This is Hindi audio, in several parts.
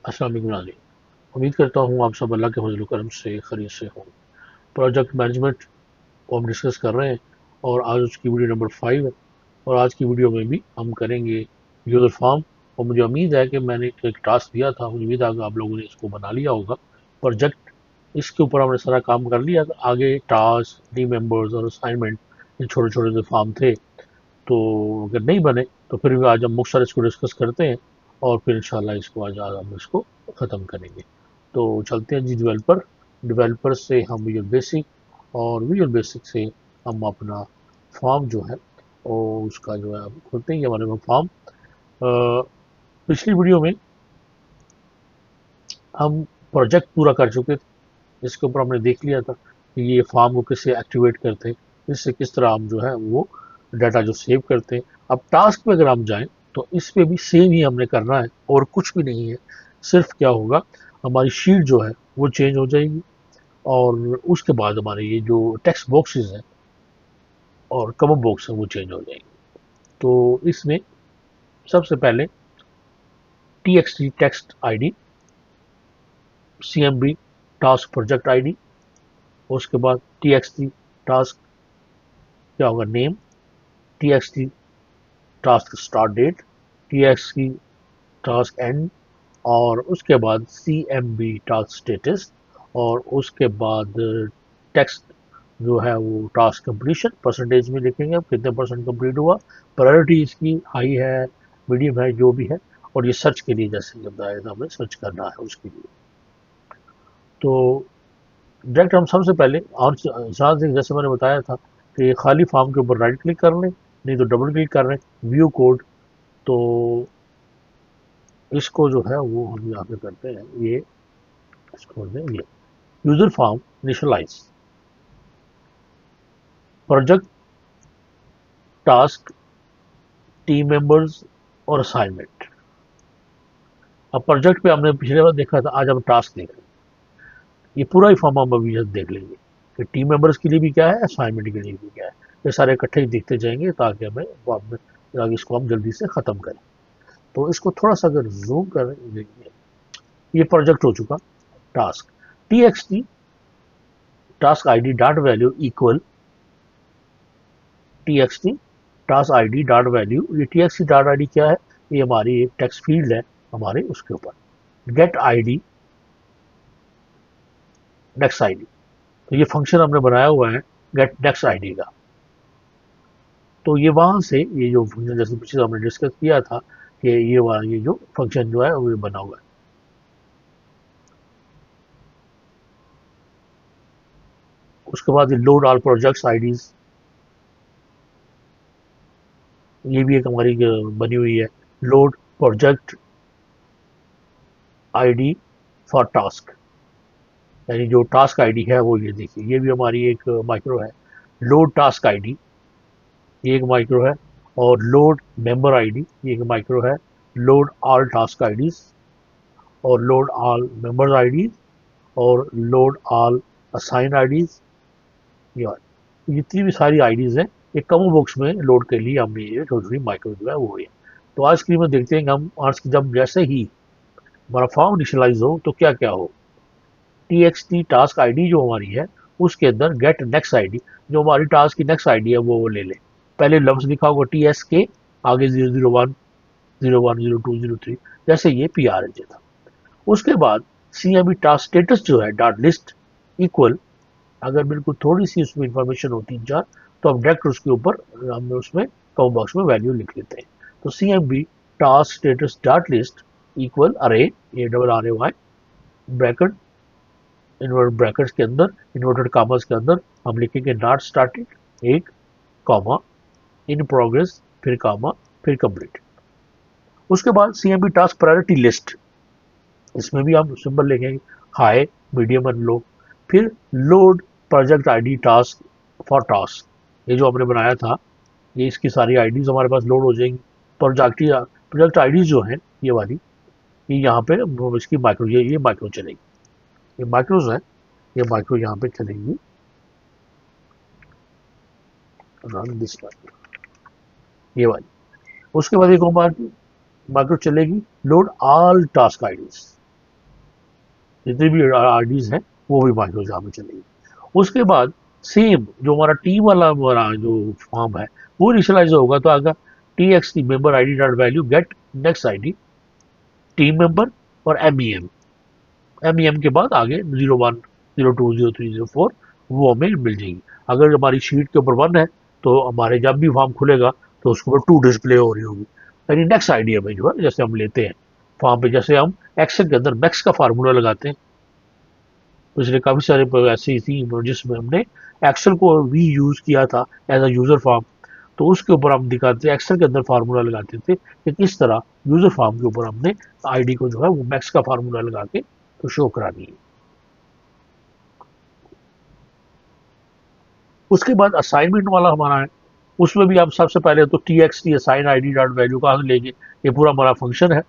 अस्सलाम वालेकुम नाज़रीन। उम्मीद करता हूँ आप सब अल्लाह के फजल करम से खैरियत से हों। प्रोजेक्ट मैनेजमेंट को हम डिस्कस कर रहे हैं और आज उसकी वीडियो नंबर 5 है। और आज की वीडियो में भी हम करेंगे यूज़र फॉर्म। और मुझे उम्मीद है कि मैंने एक टास्क दिया था, मुझे उम्मीद है कि आप लोगों ने इसको बना लिया होगा प्रोजेक्ट। इसके ऊपर हमने सारा काम कर लिया। आगे टास्क, टीम मेंबर्स और असाइनमेंट, ये छोटे छोटे से फॉर्म थे। तो अगर नहीं बने तो फिर भी आज हम मुख्तसर इसको डिस्कस करते हैं और फिर इंशाल्लाह इसको आज आज हम इसको ख़त्म करेंगे। तो चलते हैं जी डेवलपर। डेवलपर से हम विजुअल बेसिक, और विजुअल बेसिक से हम अपना फॉर्म जो है और उसका जो है हम खोलते हैं हमारे फॉर्म। पिछली वीडियो में हम प्रोजेक्ट पूरा कर चुके थे। इसके ऊपर हमने देख लिया था कि ये फॉर्म को कैसे एक्टिवेट करते हैं, इससे किस तरह हम जो है वो डाटा जो सेव करते हैं। अब टास्क पे अगर हम जाएं तो इस पे भी सेम ही हमने करना है और कुछ भी नहीं है। सिर्फ क्या होगा, हमारी शीट जो है वो चेंज हो जाएगी और उसके बाद हमारे ये जो टेक्स्ट बॉक्सेस हैं और कॉमा बॉक्स है वो चेंज हो जाएंगे। तो इसमें सबसे पहले T X T text I D, C M B task project I D, उसके बाद टी एक्स टी टास्क क्या होगा name, T X T task start date, T X की टास्क एंड, और उसके बाद C M B task status, और उसके बाद टेक्स्ट जो है वो टास्क कंप्लीशन परसेंटेज में लिखेंगे आप कितने परसेंट कंप्लीट हुआ। प्रायोरिटी इसकी हाई है, मीडियम है, जो भी है। और ये सर्च के लिए जैसे कि बताया था हमें सर्च करना है उसके लिए। तो डायरेक्ट हम सबसे पहले और साथ ही जैसे मैंने बताया था कि खाली फॉर्म के ऊपर राइट क्लिक कर लें, नहीं तो डबल क्लिक कर लें व्यू कोड। तो इसको जो है वो हम यहाँ पे करते हैं, ये इसको दें ये user form initialize project task team members और असाइनमेंट। अब प्रोजेक्ट पे हमने पिछले बार देखा था, आज हम टास्क देख रहे हैं। ये पूरा ही फॉर्म हम अभी देख लेंगे कि टीम मेंबर्स के लिए भी क्या है, असाइनमेंट के लिए भी क्या है। ये सारे इकट्ठे ही देखते जाएंगे ताकि हमें बाद में ताकि इसको हम जल्दी से ख़त्म करें। तो इसको थोड़ा सा अगर जूम करें, ये प्रोजेक्ट हो चुका task. T X T task I D dot value equal T X T task I D dot value. ये T X T dot I D क्या है, ये हमारी एक टेक्स्ट फील्ड है हमारे उसके ऊपर। Get I D next I D, तो ये फंक्शन हमने बनाया हुआ है गेट नेक्स्ट आई डी का। तो ये वहां से ये जो फंक्शन जैसे पीछे हमने डिस्कस किया था कि ये जो फंक्शन जो है वो ये बना हुआ है। उसके बाद ये लोड ऑल प्रोजेक्ट्स आईडीज, ये भी एक हमारी बनी हुई है। Load project ID for task, यानी जो टास्क आईडी है वो ये देखिए, ये भी हमारी एक माइक्रो है। लोड टास्क आईडी ये एक माइक्रो है, और लोड मेंबर आईडी ये एक माइक्रो है। लोड ऑल टास्क आईडीज, और लोड ऑल मेंबर्स आईडीज, और लोड ऑल असाइन आईडीज। जितनी भी सारी आईडीज हैं ये कमो बॉक्स में लोड के लिए हमने ये छोटी छोटी माइक्रो जो है वो है। तो आज की में देखते हैं कि हम आज की जब जैसे ही हमारा फॉर्म इनिशियलाइज हो तो क्या क्या हो। T X T task ID जो हमारी है उसके अंदर गेट नेक्स्ट आईडी, जो हमारी टास्क की नेक्स्ट आईडी है वो ले ले। पहले लफ्ज लिखा होगा टी एस के, आगे 001 01 02 03, जैसे ये पी आर एच था। उसके बाद C M E task status जो है डॉट लिस्ट इक्वल, अगर बिल्कुल थोड़ी सी उसमें इंफॉर्मेशन हो 3-4 तो हम डायरेक्ट उसके ऊपर हम उसमें कॉम बॉक्स में वैल्यू लिख लेते हैं। तो C M B task status dot list equal अरे, ये double R A Y bracket, invert brackets के अंदर इन्वर्टेड कॉमर्स के अंदर हम लिखेंगे नॉट स्टार्टेड एक कॉमा, इन प्रोग्रेस फिर कॉमा, फिर कंप्लीट। उसके बाद C M B task priority list, इसमें भी हम सिंबल लिखेंगे हाई, मीडियम एंड लो। फिर load project ID task for task, ये जो हमने बनाया था ये इसकी सारी आईडीज हमारे पास लोड हो जाएंगी। प्रोजेक्ट आईडीज जो है ये वाली, ये यहाँ पे इसकी माइक्रो, ये माइक्रो चलेगी, ये माइक्रोज है, ये माइक्रो यहाँ पे चलेंगी। रन दिस ये वाली। उसके बाद एक और माइक्रो चलेगी लोड ऑल टास्क आईडीज, जितनी भी आईडीज हैं वो भी माइक्रोज यहाँ पे चलेगी। उसके बाद सेम जो हमारा टीम वाला हमारा जो फॉर्म है वो इनिशियलाइज होगा, तो आगे T X T member I D dot value gate next I D team member और एम के बाद आगे 01, 02, 03, 04 वो हमें मिल जाएगी। अगर हमारी शीट के ऊपर 1 है तो हमारे जब भी फॉर्म खुलेगा तो उसके ऊपर 2 डिस्प्ले हो रही होगी, यानी नेक्स्ट आईडी में जो है जैसे हम लेते हैं फॉर्म पे, जैसे हम एक्सेल के अंदर मैक्स का फार्मूला लगाते हैं, पिछले काफी सारे ऐसी थी जिसमें हमने एक्सेल को भी यूज किया था एज अ यूजर फॉर्म, तो उसके ऊपर हम दिखाते एक्सेल के अंदर फार्मूला लगाते थे कि किस तरह यूजर फॉर्म के ऊपर हमने आईडी को जो है वो मैक्स का फार्मूला लगा के तो शो करानी है। उसके बाद असाइनमेंट वाला हमारा है, उसमें भी आप सबसे पहले तो टी एक्स टी असाइन आई डी डॉट वैल्यू कहाँ से लेंगे, ये पूरा हमारा फंक्शन है,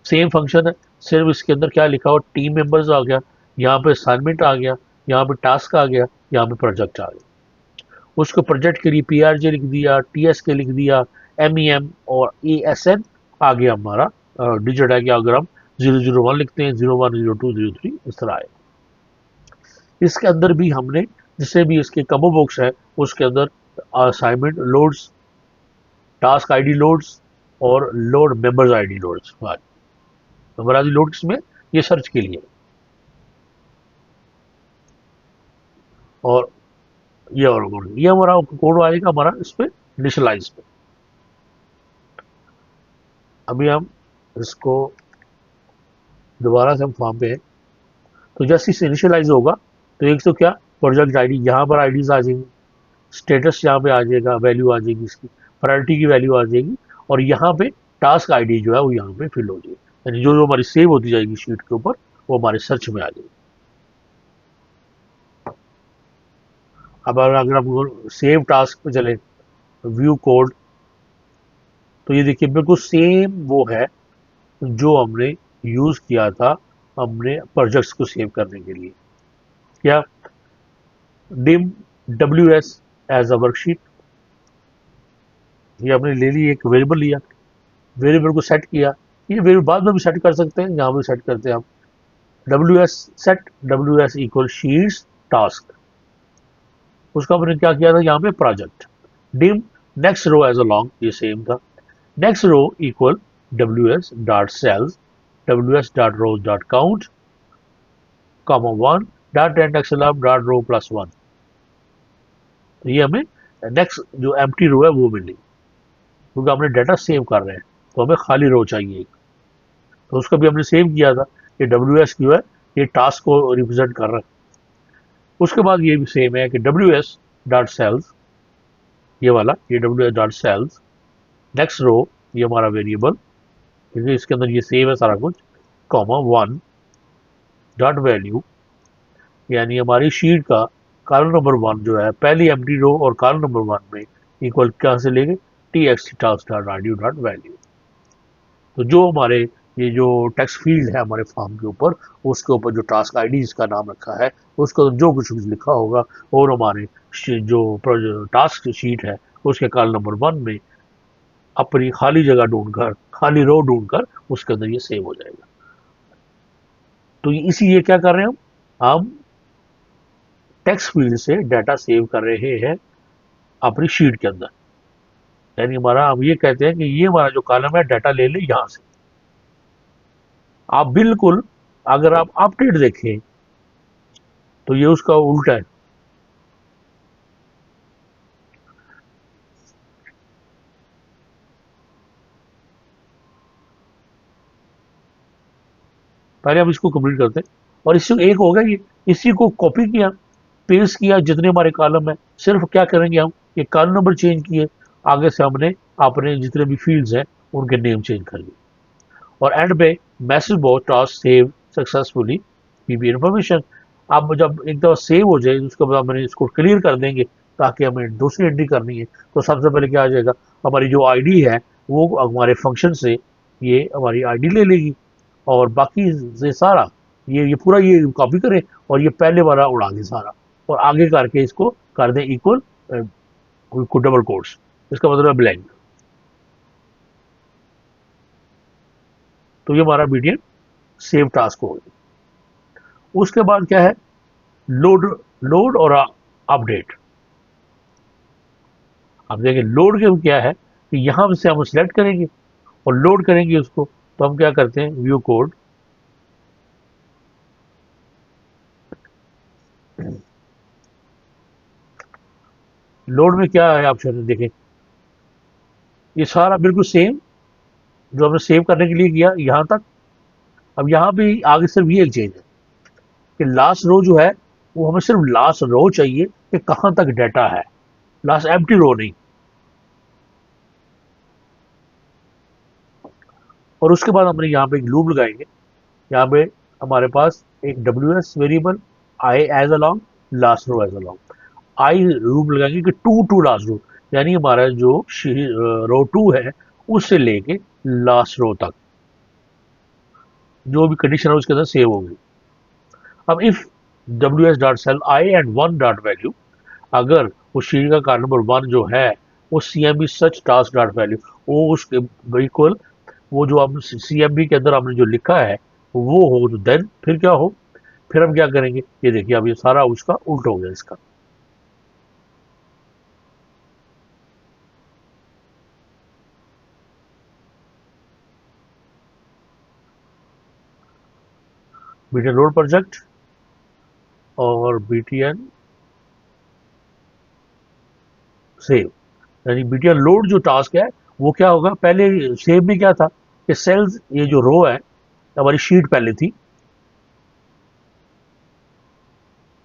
सेम फंक्शन है, सिर्फ इसके अंदर क्या लिखा हो टीम मेंबर्स आ गया, यहाँ पे असाइनमेंट आ गया, यहाँ पे टास्क आ गया, यहाँ पे प्रोजेक्ट आ गया। उसको प्रोजेक्ट के लिए पी आर जे लिख दिया, टी एस के लिख दिया, एम ई एम और ए एस एन आ गया हमारा डिजिट है कि अगर हम 001 लिखते हैं 01, 02, 03 इस तरह आए। इसके अंदर भी हमने जिसे भी इसके कमो बॉक्स है उसके अंदर assignment loads, task ID loads और load members ID loads. Member ID load किसमें, ये सर्च के लिए, और ये और कोड, ये हमारा कोड आएगा हमारा इस पे इनिशियलाइज पे। अभी हम इसको दोबारा से हम फॉर्म पे हैं, तो जैसे इसे इनिशियलाइज होगा तो एक तो क्या प्रोजेक्ट आईडी यहाँ पर आईडीज आ जाएंगी, स्टेटस यहाँ पे आ जाएगा, वैल्यू आ जाएगी इसकी, प्रायोरिटी की वैल्यू आ जाएगी, और यहाँ पे टास्क आईडी जो है वो यहाँ पे फिल हो जाएगी, यानी जो जो हमारी सेव होती जाएगी शीट के ऊपर वो हमारे सर्च में आ जाएगी। अब अगर हम सेव टास्क पे चले, व्यू कोड, तो ये देखिए बिल्कुल सेम वो है जो हमने यूज किया था हमने प्रोजेक्ट्स को सेव करने के लिए। क्या dim W S as a worksheet, ये हमने ले ली, एक वेरिएबल लिया, वेरिएबल को सेट किया, ये वेरिएबल बाद में भी सेट कर सकते हैं, यहाँ भी सेट करते हैं हम W S set W S equal sheets task, उसका हमने क्या किया था यहाँ पे project dim next row as a long, ये सेम था, next row equal W S dot cells W S dot rows dot count comma 1 dot index dot row plus 1, तो ये हमें नेक्स्ट जो एम्प्टी रो है वो मिली, क्योंकि हमने डाटा सेव कर रहे हैं तो हमें खाली रो चाहिए, तो उसका भी हमने सेव किया था, ये डब्ल्यू एस क्यू है, ये टास्क को रिप्रेजेंट कर रहा है। उसके बाद ये भी सेम है कि डब्ल्यू एस डॉट सेल्स, ये वाला ये W S dot cells next row, ये हमारा वेरिएबल क्योंकि इसके अंदर ये सेव है सारा कुछ, कॉमा 1 डॉट वैल्यू, यानी हमारी शीट का कॉलम नंबर 1 जो है पहली एम्प्टी रो और कॉलम नंबर 1 में इक्वल क्या से लेंगे T x task dot ID dot value, तो जो हमारे ये जो टेक्स्ट फील्ड है हमारे फॉर्म के ऊपर उसके ऊपर जो टास्क आईडी जिसका नाम रखा है उसको जो कुछ लिखा होगा और हमारे जो टास्क शीट है उसके कॉलम नंबर 1 में अपनी खाली जगह ढूंढकर खाली रो ढूंढकर उसके अंदर ये सेव हो जाएगा। तो इसी ये क्या कर रहे हैं हम टेक्स्ट फील्ड से डाटा सेव कर रहे हैं अपनी शीट के अंदर, यानी हमारा हम ये कहते हैं कि ये हमारा जो कॉलम है डाटा ले ले यहां से। आप बिल्कुल अगर आप अपडेट देखें तो ये उसका उल्टा है, पहले हम इसको कंप्लीट करते हैं, और इससे एक हो गया ये, इसी को कॉपी किया पेस्ट किया जितने हमारे कॉलम है, सिर्फ क्या करेंगे हम ये कॉलम नंबर चेंज किए, आगे से हमने अपने जितने भी फील्ड्स हैं उनके नेम चेंज कर लिए, और एंड पे message box task save successfully PB information. अब जब एक दफ़ा सेव हो जाए उसके बाद मैंने इसको क्लियर कर देंगे ताकि हमें दूसरी एंट्री करनी है, तो सबसे पहले क्या आ जाएगा हमारी जो आईडी है वो हमारे फंक्शन से ये हमारी आईडी ले लेगी, और बाकी से सारा ये पूरा ये कॉपी करें और ये पहले वाला उड़ा दें सारा, और आगे करके इसको कर दें इक्वल डबल कोट्स, इसका मतलब है ब्लैंक, तो ये हमारा मीडियम सेव टास्क हो गया। उसके बाद क्या है, लोड, लोड और अपडेट। अब देखिए लोड के क्या है कि यहाँ से हम सिलेक्ट करेंगे और लोड करेंगे उसको। तो हम क्या करते हैं, व्यू कोड, लोड में क्या है ऑप्शन है, देखें ये सारा बिल्कुल सेम जो हमने सेव करने के लिए किया यहाँ तक। अब यहाँ पे आगे सिर्फ ये एक चेंज है कि लास्ट रो जो है वो हमें सिर्फ लास्ट रो चाहिए कि कहाँ तक डाटा है, लास्ट एम्प्टी रो नहीं। और उसके बाद हमने यहाँ पे एक लूप लगाएंगे। यहाँ पे हमारे पास एक WS variable I as along, last row as along, I loop लगाएंगे कि टू लास्ट रो, यानी हमारा जो रो 2 है उससे लेके लास्ट रो तक जो भी कंडीशन है उसके अंदर सेव होगी। अब if WS.cell I and 1 dot value, अगर उस शीट का कार नंबर 1 जो है वो CMB सच टास्क डॉट वैल्यू, वो उसके बिल्कुल वो जो हम CMB के अंदर हमने जो लिखा है वो हो, तो देन फिर क्या हो, फिर हम क्या करेंगे, ये देखिए अब ये सारा उसका उल्ट हो गया इसका। BTN लोड प्रोजेक्ट और BTN सेव, यानी BTN लोड जो टास्क है वो क्या होगा, पहले सेव में क्या था कि सेल्स, ये जो रो है हमारी शीट पहले थी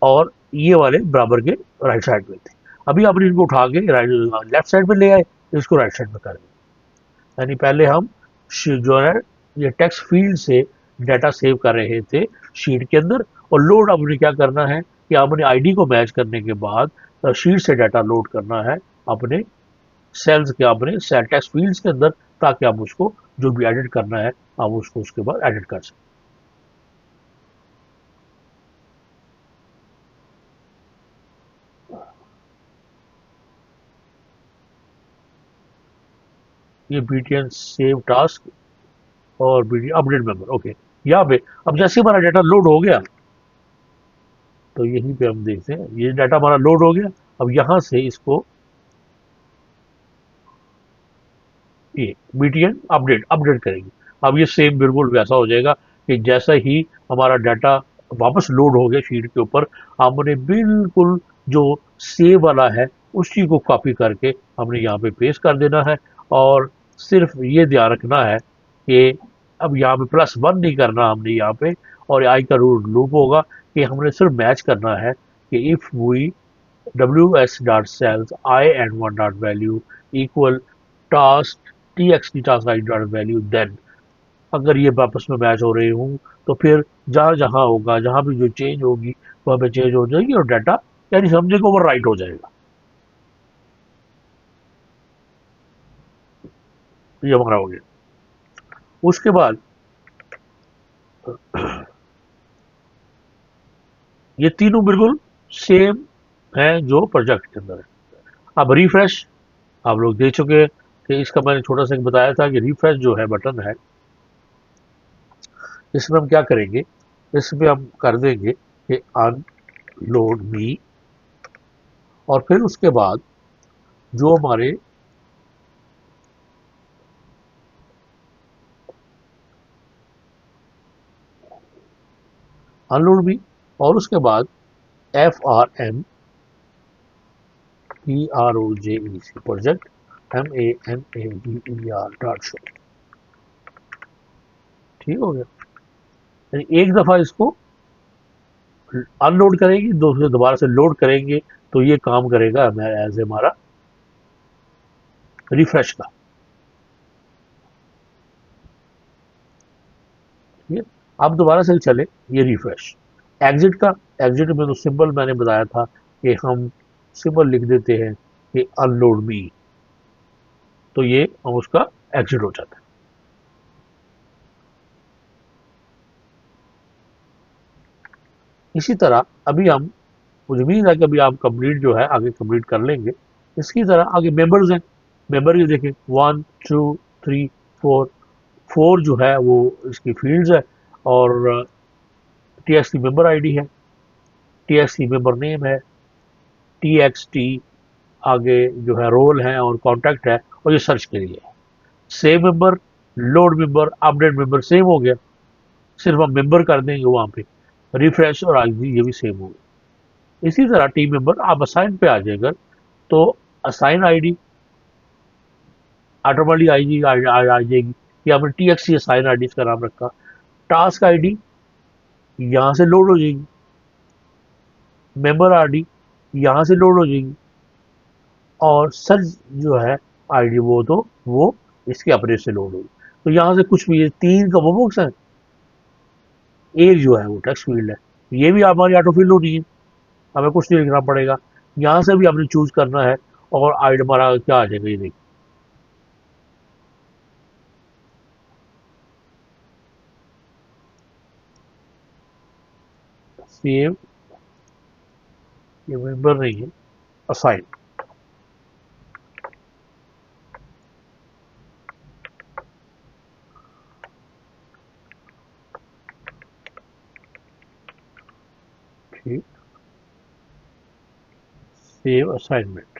और ये वाले बराबर के राइट साइड में थे। अभी आपने इनको उठा के लेफ्ट साइड में ले आए, इसको राइट साइड में कर दिया। यानी पहले हम जो है ये टेक्स्ट फील्ड से डाटा सेव कर रहे थे शीट के अंदर, और लोड आपने क्या करना है कि आपने आईडी को मैच करने के बाद शीट से डाटा लोड करना है अपने सेल्स के, अपने सेल टेक्स्ट फील्ड्स के अंदर, ताकि आप उसको जो भी एडिट करना है आप उसको उसके बाद एडिट कर सकें। ये BTN सेव टास्क और BTN अपडेट मेंबर, ओके। यहाँ पे अब जैसे हमारा डाटा लोड हो गया, तो यहीं पे हम देखते हैं ये डाटा हमारा लोड हो गया। अब यहाँ से इसको ये BTN अपडेट अपडेट करेंगे। अब ये सेम बिल्कुल वैसा हो जाएगा कि जैसा ही हमारा डाटा वापस लोड हो गया शीट के ऊपर, हमने बिल्कुल जो सेव वाला है उसी को कॉपी करके हमने यहाँ पे पेस्ट कर देना है। और सिर्फ ये ध्यान रखना है कि अब यहाँ पे +1 नहीं करना हमने यहाँ पे, और आई का रूल लूप होगा कि हमने सिर्फ मैच करना है कि if we WS.cells I and 1 dot value equal task TXT task I dot value, then अगर ये आपस में मैच हो रहे हूँ तो फिर जहाँ जहाँ होगा, जहाँ भी जो चेंज होगी वहाँ पे चेंज हो जाएगी और डाटा यानी समझे को ओवर राइट हो जाएगा। ये हमारा हो गया। उसके बाद ये तीनों बिल्कुल सेम हैं जो प्रोजेक्ट के अंदर है। अब रिफ्रेश आप लोग देख चुके हैं कि इसका मैंने छोटा सा बताया था कि रिफ्रेश जो है बटन है, इसमें हम क्या करेंगे, इसमें हम कर देंगे कि अनलोड मी, और फिर उसके बाद जो हमारे अनलोड मी, और उसके बाद FRMPROJEC प्रोजेक्ट MANADER .show, ठीक हो गया। यानी एक दफ़ा इसको अनलोड करेंगे, दूसरे दोबारा से लोड करेंगे, तो ये काम करेगा एज हमारा रिफ्रेश का। ठीक है, अब दोबारा से चले ये रिफ्रेश एग्जिट का। एग्जिट में तो सिंपल मैंने बताया था कि हम सिंपल लिख देते हैं कि अनलोड मी, तो ये हम उसका एग्जिट हो जाता है। इसी तरह अभी हम, मुझे उम्मीद है कि अभी आप कंप्लीट जो है आगे कंप्लीट कर लेंगे। इसकी तरह आगे मेंबर्स हैं, मेंबर ये देखें 1 2 3 4, 4 जो है वो इसकी फील्ड्स है, और TXT मेंबर आईडी है, TXT मेंबर नेम है, TXT आगे जो है रोल है और कॉन्टैक्ट है, और ये सर्च के लिए है। Save member, load member, update member same हो गया, सिर्फ हम मेंबर कर देंगे वहां पे, रिफ्रेश और आगे ये भी सेम हो गया। इसी तरह टीम मेंबर आप असाइन पे आ जाएगा तो असाइन आईडी ऑटोमेटिकली आ जाएगी कि आपने TXT असाइन आईडी इसका नाम रखा। टास्क आईडी यहाँ से लोड हो जाएगी, मेंबर आईडी यहाँ से लोड हो जाएगी, और सर्च जो है आईडी वो इसके अपने से लोड होगी। तो यहाँ से कुछ भी, ये 3 का बॉक्स है, एक जो है वो टेक्स्ट फील्ड है, ये भी हमारी ऑटो फिल होनी है, हमें कुछ नहीं लिखना पड़ेगा। यहाँ से भी हमने चूज करना है और आईडी हमारा क्या आ जाएगा, ये देखिए सेव, ये मेंबर नहीं है, असाइन। ठीक, सेव असाइनमेंट,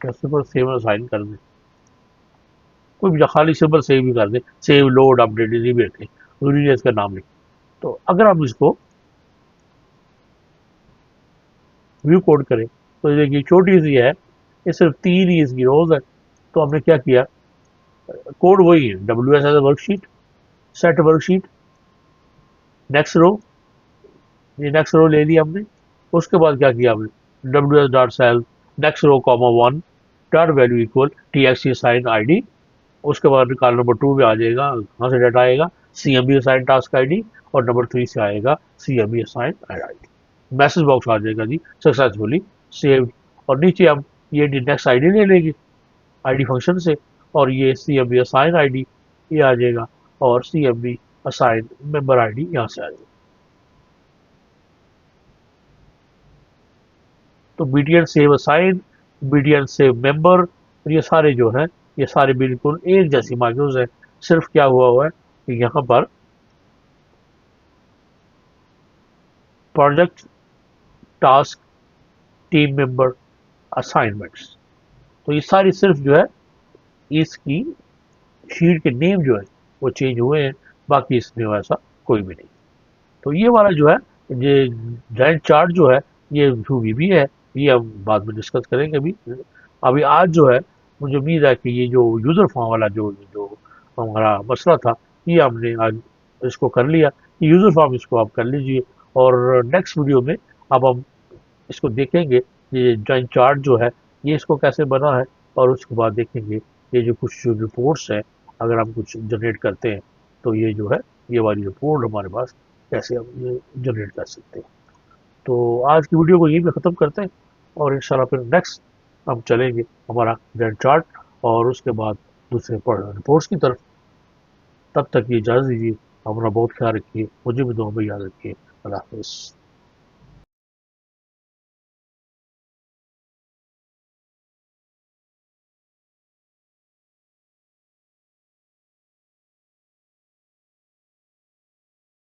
कैसे पर सेव असाइन कर दें, कोई भी खाली सिंपल सेव भी कर दे, सेव लोड अपडेट ये भी रखें, जरूरी है इसका नाम लिखें। तो अगर हम इसको व्यू कोड करें तो ये देखिए छोटी सी है, ये सिर्फ 3 ही इसकी रोज है। तो हमने क्या किया, कोड वही है, WS as worksheet, set worksheet, next row, ये नेक्स्ट रो ले ली हमने। उसके बाद क्या किया हमने, WS dot cell next row comma 1 dot value equal TXT assign ID. उसके बाद कॉलम नंबर 2 में आ जाएगा, कहाँ से डाटा आएगा, CMB असाइन टास्क आईडी, और नंबर 3 से आएगा CMB assign ID. Message box आ जाएगा जी सक्सेसफुली सेव्ड, और नीचे हम ये नेक्स्ट आईडी ले लेंगे आईडी फंक्शन से, और ये CMB असाइन आईडी ये आ जाएगा, और CMB असाइन मेंबर आईडी यहाँ से आ जाएगा। तो BTN save assign, BTN save member, ये सारे जो है ये सारे बिल्कुल एक जैसी माइक्रोज है। सिर्फ क्या हुआ है कि यहाँ पर project, task, team member, assignments, तो ये सारी सिर्फ जो है इसकी शीट के नेम जो है वो चेंज हुए हैं, बाकी इसमें वैसा कोई भी नहीं। तो ये वाला जो है, ये गैंट चार्ट जो है ये भी है, ये हम बाद में डिस्कस करेंगे। अभी अभी आज जो है मुझे उम्मीद है कि ये जो यूज़र फॉर्म वाला जो जो हमारा मसला था ये हमने आज इसको कर लिया। यूज़र फॉर्म इसको आप कर लीजिए, और नेक्स्ट वीडियो में अब हम इसको देखेंगे, ये जॉइंट चार्ट जो है ये इसको कैसे बना है, और उसके बाद देखेंगे ये जो कुछ जो रिपोर्ट्स हैं, अगर हम कुछ जनरेट करते हैं तो ये जो है ये वाली रिपोर्ट हमारे पास कैसे हम ये जनरेट कर सकते हैं। तो आज की वीडियो को यहीं पे ख़त्म करते हैं, और इंशाल्लाह फिर नेक्स्ट हम चलेंगे हमारा गैंट चार्ट और उसके बाद दूसरे रिपोर्ट्स की तरफ। तब तक की इजाज़त दीजिए, अपना बहुत ख्याल रखिए, मुझे भी दुआ में याद रखिए। अल्लाह हाफ़िज़।